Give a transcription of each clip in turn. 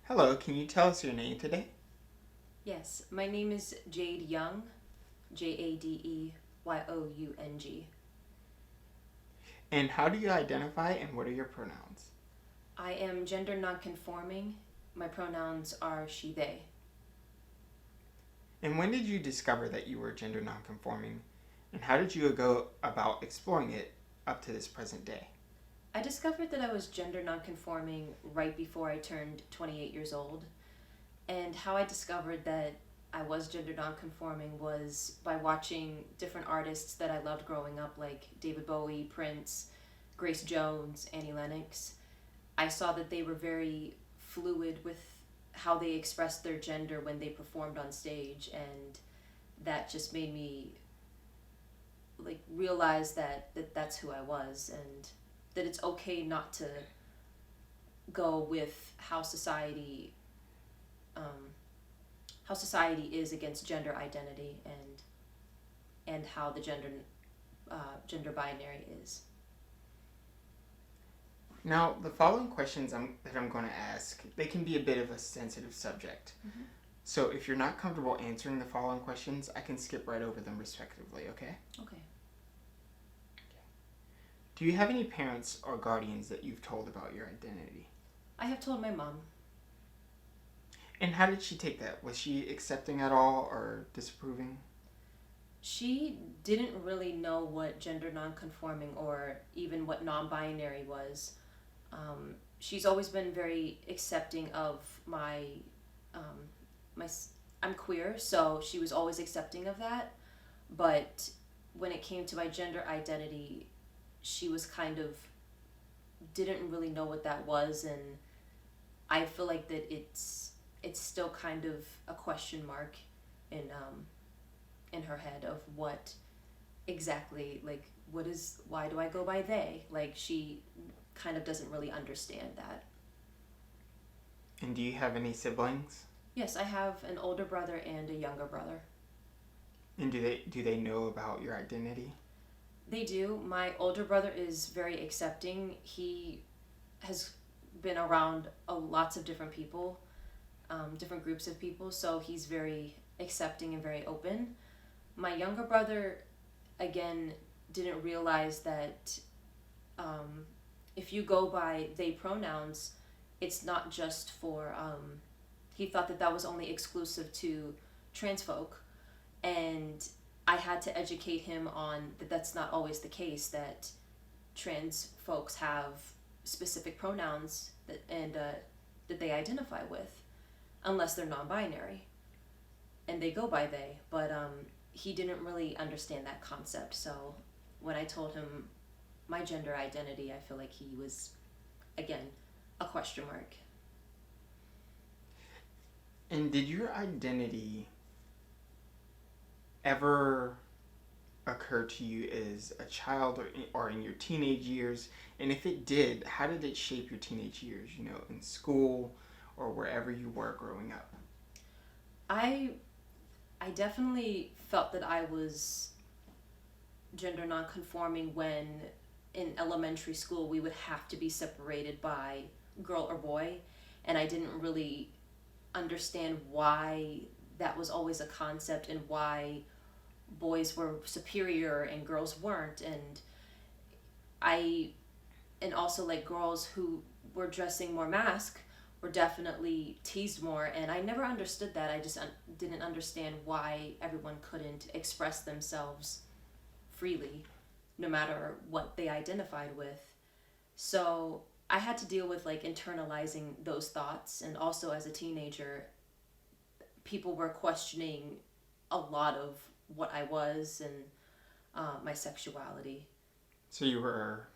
Hello, can you tell us your name today? Yes, my name is Jade Young, Jadeyoung. And how do you identify and what are your pronouns? I am gender nonconforming. My pronouns are she, they. And when did you discover that you were gender nonconforming? And how did you go about exploring it up to this present day? I discovered that I was gender nonconforming right before I turned 28 years old. And how I discovered that I was gender nonconforming was by watching different artists that I loved growing up, like David Bowie, Prince, Grace Jones, Annie Lennox. I saw that they were very fluid with how they expressed their gender when they performed on stage, and that just made me realize that that's who I was, and that it's okay not to go with um, how society is against gender identity, and how the gender binary is. Now, the following questions that I'm going to ask, they can be a bit of a sensitive subject. Mm-hmm. So if you're not comfortable answering the following questions, I can skip right over them respectively, okay? Okay. Do you have any parents or guardians that you've told about your identity? I have told my mom. And how did she take that? Was she accepting at all or disapproving? She didn't really know what gender nonconforming or even what non-binary was. She's always been very accepting of um, my. I'm queer, so she was always accepting of that. But when it came to my gender identity, she was kind of didn't really know what that was, and I feel like that it's still kind of a question mark in her head of what exactly, what is, why do I go by they, she kind of doesn't really understand that. And do you have any siblings? Yes, I have an older brother and a younger brother. And do they know about your identity? They do. My older brother is very accepting. He has been around lots of different people, different groups of people, so he's very accepting and very open. My younger brother, again, didn't realize that um, if you go by they pronouns, it's not just for. He thought that that was only exclusive to trans folk, and I had to educate him on that that's not always the case. That trans folks have specific pronouns that they identify with, unless they're non-binary and they go by they. But he didn't really understand that concept. So when I told him my gender identity, I feel like he was, again, a question mark. And did your identity ever occur to you as a child or in your teenage years? And if it did, how did it shape your teenage years, in school or wherever you were growing up? I I definitely felt that I was gender nonconforming when in elementary school we would have to be separated by girl or boy, and I didn't really understand why that was always a concept and why boys were superior and girls weren't. I and also, like, girls who were dressing more mask were definitely teased more, and I never understood that. I just didn't understand why everyone couldn't express themselves freely no matter what they identified with. So I had to deal with, like, internalizing those thoughts, and also as a teenager people were questioning a lot of what I was, and my sexuality. So you were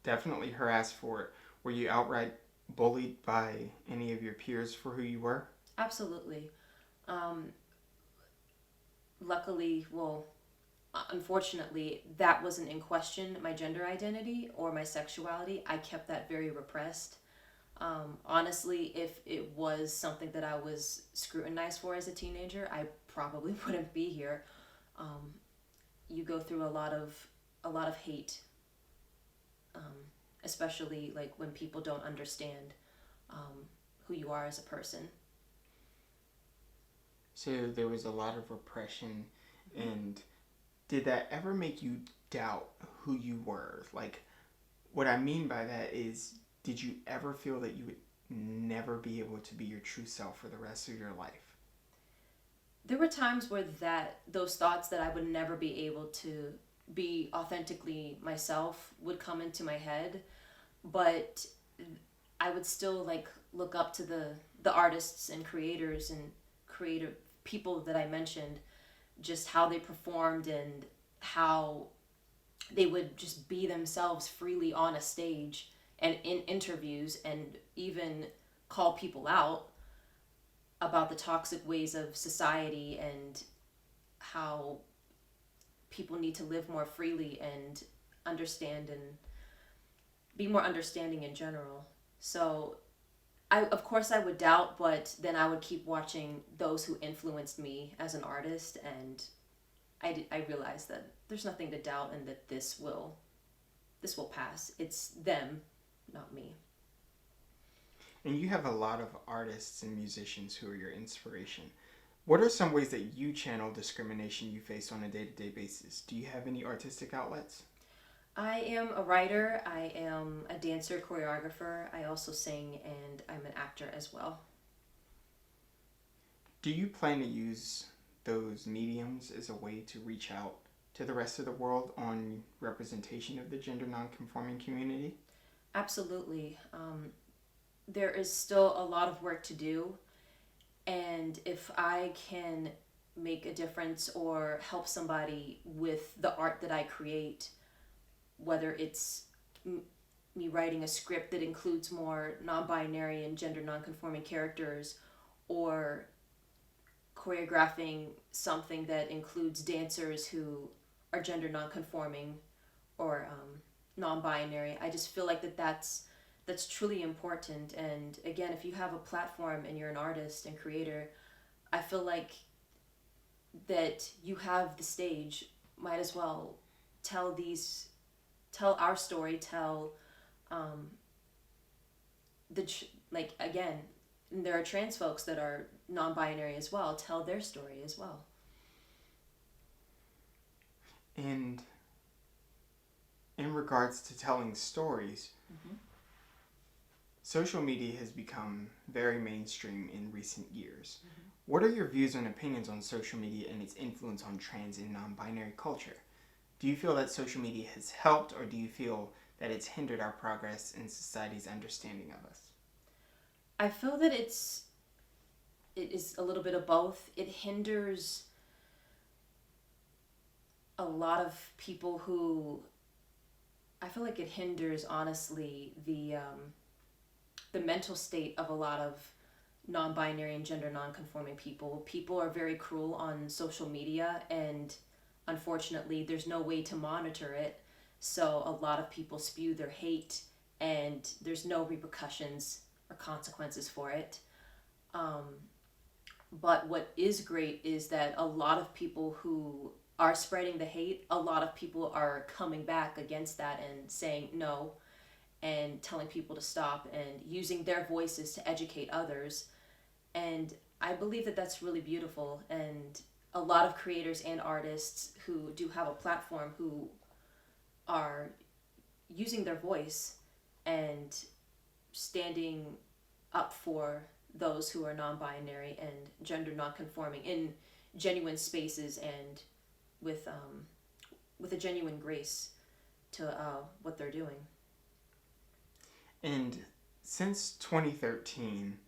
definitely harassed for it. Were you outright bullied by any of your peers for who you were? Absolutely. Um, Luckily, well, unfortunately, that wasn't in question, my gender identity or my sexuality. I kept that very repressed. Honestly, if it was something that I was scrutinized for as a teenager, I probably wouldn't be here. Um, you go through a lot of hate, um, especially like when people don't understand um, who you are as a person. So there was a lot of repression, Mm-hmm. and did that ever make you doubt who you were? Like, what I mean by that is, did you ever feel that you would never be able to be your true self for the rest of your life? There were times where those thoughts that I would never be able to be authentically myself would come into my head, but I would still like look up to the artists and creators and creative people that I mentioned, just how they performed and how they would just be themselves freely on a stage and in interviews, and even call people out about the toxic ways of society and how people need to live more freely and understand and be more understanding in general. So of course I would doubt, but then I would keep watching those who influenced me as an artist, and I realized that there's nothing to doubt and that this will pass. It's them, not me. And you have a lot of artists and musicians who are your inspiration. What are some ways that you channel discrimination you face on a day to day basis? Do you have any artistic outlets? I am a writer, I am a dancer, choreographer, I also sing, and I'm an actor as well. Do you plan to use those mediums as a way to reach out to the rest of the world on representation of the gender nonconforming community? Absolutely. There is still a lot of work to do, and if I can make a difference or help somebody with the art that I create, whether it's me writing a script that includes more non-binary and gender non-conforming characters, or choreographing something that includes dancers who are gender non-conforming or non-binary. I just feel like that's truly important. And again, if you have a platform and you're an artist and creator, I feel like that you have the stage. Might as well tell these, tell our story, tell um, like again, there are trans folks that are non-binary as well. Tell their story as well. And in regards to telling stories, Mm-hmm. social media has become very mainstream in recent years. Mm-hmm. What are your views and opinions on social media and its influence on trans and non binary culture? Do you feel that social media has helped, or do you feel that it's hindered our progress in society's understanding of us? I feel that it is a little bit of both. It hinders a lot of people who, I feel like it hinders honestly the mental state of a lot of non-binary and gender non-conforming people. People are very cruel on social media, and unfortunately there's no way to monitor it. So a lot of people spew their hate, and there's no repercussions or consequences for it. Um, but what is great is that a lot of people who are spreading the hate, a lot of people are coming back against that and saying no, and telling people to stop and using their voices to educate others. And I believe that that's really beautiful. And a lot of creators and artists who do have a platform who are using their voice and standing up for those who are non-binary and gender non-conforming in genuine spaces, and with a genuine grace to what they're doing. And since 2013,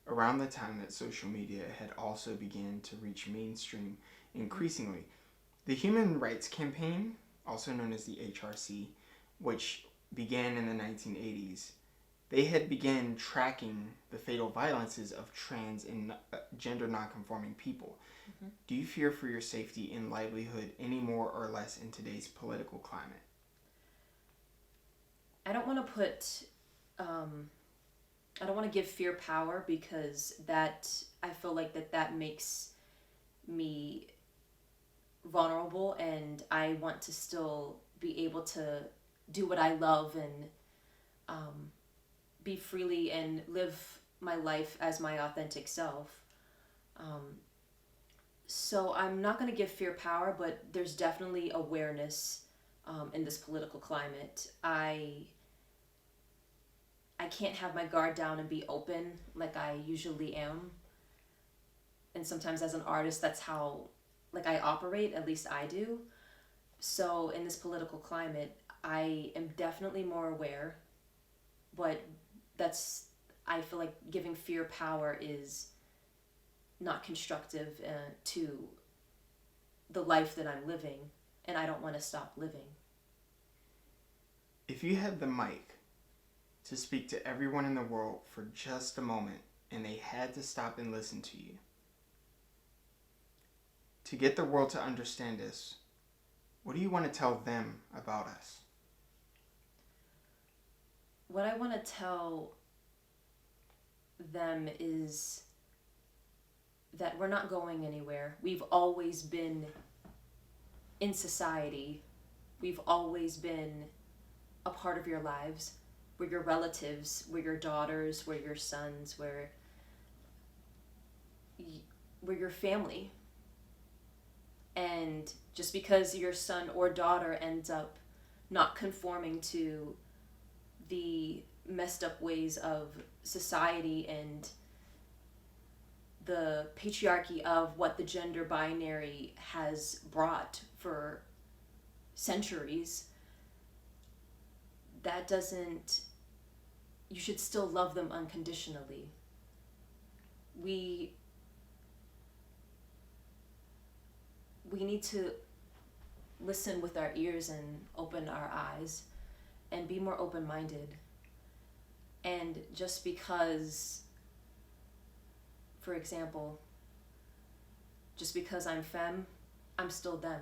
around the time that social media had also began to reach mainstream increasingly, the Human Rights Campaign, also known as the HRC, which began in the 1980s, they had begun tracking the fatal violences of trans and gender nonconforming people. Mm-hmm. Do you fear for your safety and livelihood any more or less in today's political climate? I don't want to put, um, I don't want to give fear power, because that, I feel like that makes me vulnerable, and I want to still be able to do what I love and um, be freely and live my life as my authentic self. Um, so I'm not going to give fear power, but there's definitely awareness in this political climate. I can't have my guard down and be open like I usually am. And sometimes as an artist, that's how like I operate, at least I do. So in this political climate, I am definitely more aware, but that's I feel like giving fear power is not constructive to the life that I'm living, and I don't want to stop living. If you had the mic to speak to everyone in the world for just a moment and they had to stop and listen to you, to get the world to understand us, what do you want to tell them about us? What I want to tell them is that we're not going anywhere. We've always been in society. We've always been a part of your lives. We're your relatives, we're your daughters, we're your sons, we're your family. And just because your son or daughter ends up not conforming to the messed up ways of society and the patriarchy of what the gender binary has brought for centuries, that doesn't, you should still love them unconditionally. We need to listen with our ears and open our eyes and be more open-minded. And just because, for example, just because I'm femme, I'm still them.